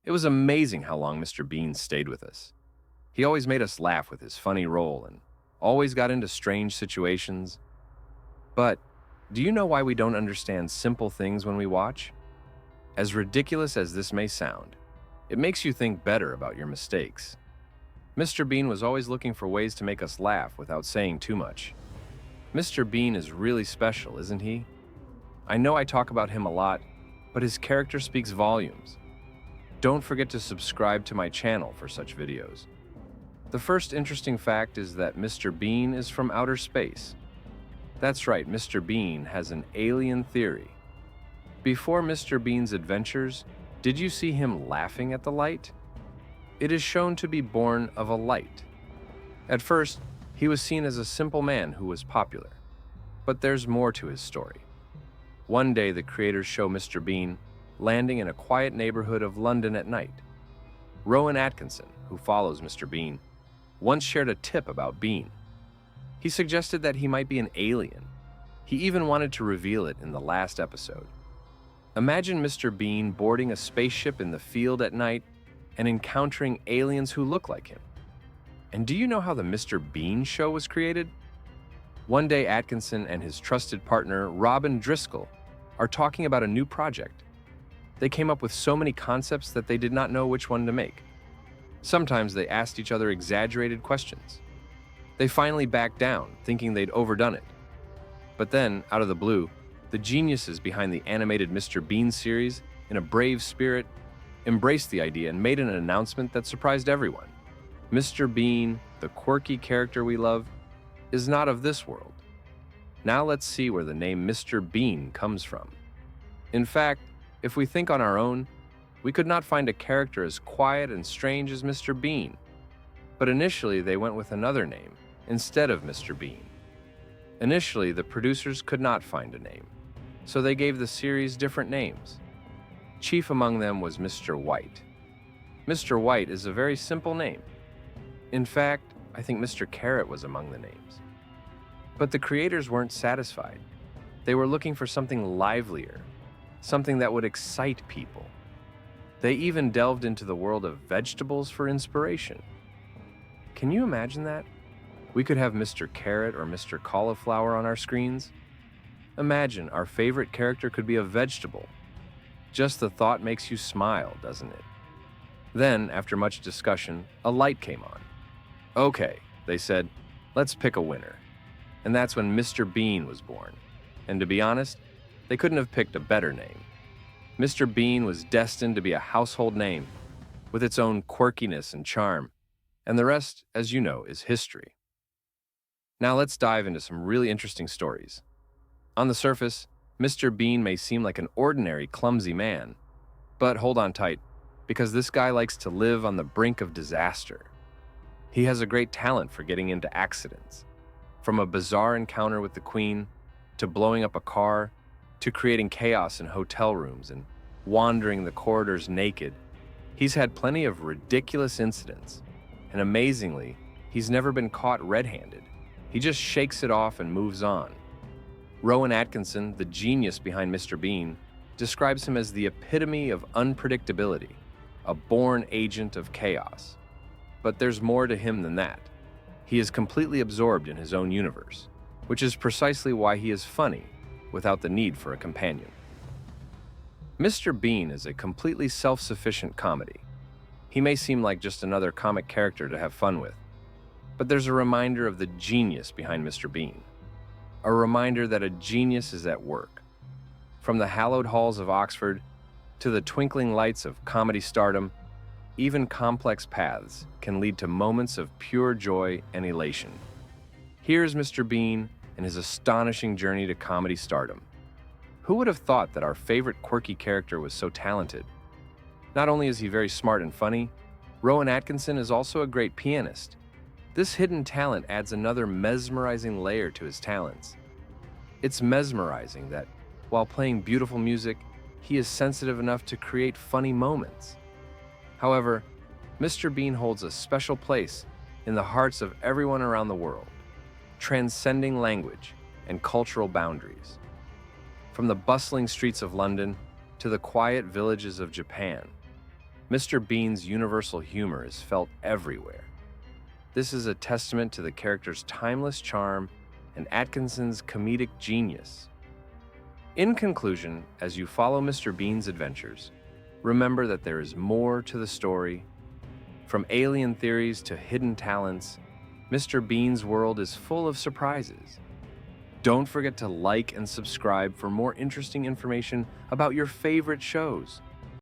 It was amazing how long Mr. Bean stayed with us. He always made us laugh with his funny role and always got into strange situations. But do you know why we don't understand simple things when we watch? As ridiculous as this may sound, it makes you think better about your mistakes. Mr. Bean was always looking for ways to make us laugh without saying too much. Mr. Bean is really special, isn't he? I know I talk about him a lot, but his character speaks volumes. Don't forget to subscribe to my channel for such videos. The first interesting fact is that Mr. Bean is from outer space. That's right, Mr. Bean has an alien theory. Before Mr. Bean's adventures, did you see him laughing at the light? It is shown to be born of a light. At first, he was seen as a simple man who was popular. But there's more to his story. One day, the creators show Mr. Bean landing in a quiet neighborhood of London at night. Rowan Atkinson, who follows Mr. Bean, once shared a tip about Bean. He suggested that he might be an alien. He even wanted to reveal it in the last episode. Imagine Mr. Bean boarding a spaceship in the field at night and encountering aliens who look like him. And do you know how the Mr. Bean show was created? One day, Atkinson and his trusted partner, Robin Driscoll, are talking about a new project. They came up with so many concepts that they did not know which one to make. Sometimes they asked each other exaggerated questions. They finally backed down, thinking they'd overdone it. But then, out of the blue, the geniuses behind the animated Mr. Bean series, in a brave spirit, embraced the idea and made an announcement that surprised everyone. Mr. Bean, the quirky character we love, is not of this world. Now let's see where the name Mr. Bean comes from. In fact, if we think on our own, we could not find a character as quiet and strange as Mr. Bean. But initially, they went with another name instead of Mr. Bean. Initially, the producers could not find a name, so they gave the series different names. Chief among them was Mr. White. Mr. White is a very simple name. In fact, I think Mr. Carrot was among the names. But the creators weren't satisfied. They were looking for something livelier, something that would excite people. They even delved into the world of vegetables for inspiration. Can you imagine that? We could have Mr. Carrot or Mr. Cauliflower on our screens. Imagine our favorite character could be a vegetable. Just the thought makes you smile, doesn't it? Then, after much discussion, a light came on. Okay, they said, let's pick a winner. And that's when Mr. Bean was born. And to be honest, they couldn't have picked a better name. Mr. Bean was destined to be a household name, with its own quirkiness and charm. And the rest, as you know, is history. Now let's dive into some really interesting stories. On the surface, Mr. Bean may seem like an ordinary, clumsy man. But hold on tight, because this guy likes to live on the brink of disaster. He has a great talent for getting into accidents. From a bizarre encounter with the Queen, to blowing up a car, to creating chaos in hotel rooms and wandering the corridors naked, he's had plenty of ridiculous incidents. And amazingly, he's never been caught red-handed. He just shakes it off and moves on. Rowan Atkinson, the genius behind Mr. Bean, describes him as the epitome of unpredictability, a born agent of chaos. But there's more to him than that. He is completely absorbed in his own universe, which is precisely why he is funny, without the need for a companion. Mr. Bean is a completely self-sufficient comedy. He may seem like just another comic character to have fun with, but there's a reminder of the genius behind Mr. Bean. A reminder that a genius is at work. From the hallowed halls of Oxford to the twinkling lights of comedy stardom, even complex paths can lead to moments of pure joy and elation. Here's Mr. Bean and his astonishing journey to comedy stardom. Who would have thought that our favorite quirky character was so talented? Not only is he very smart and funny, Rowan Atkinson is also a great pianist. This hidden talent adds another mesmerizing layer to his talents. It's mesmerizing that, while playing beautiful music, he is sensitive enough to create funny moments. However, Mr. Bean holds a special place in the hearts of everyone around the world, transcending language and cultural boundaries. From the bustling streets of London to the quiet villages of Japan, Mr. Bean's universal humor is felt everywhere. This is a testament to the character's timeless charm and Atkinson's comedic genius. In conclusion, as you follow Mr. Bean's adventures, remember that there is more to the story. From alien theories to hidden talents, Mr. Bean's world is full of surprises. Don't forget to like and subscribe for more interesting information about your favorite shows.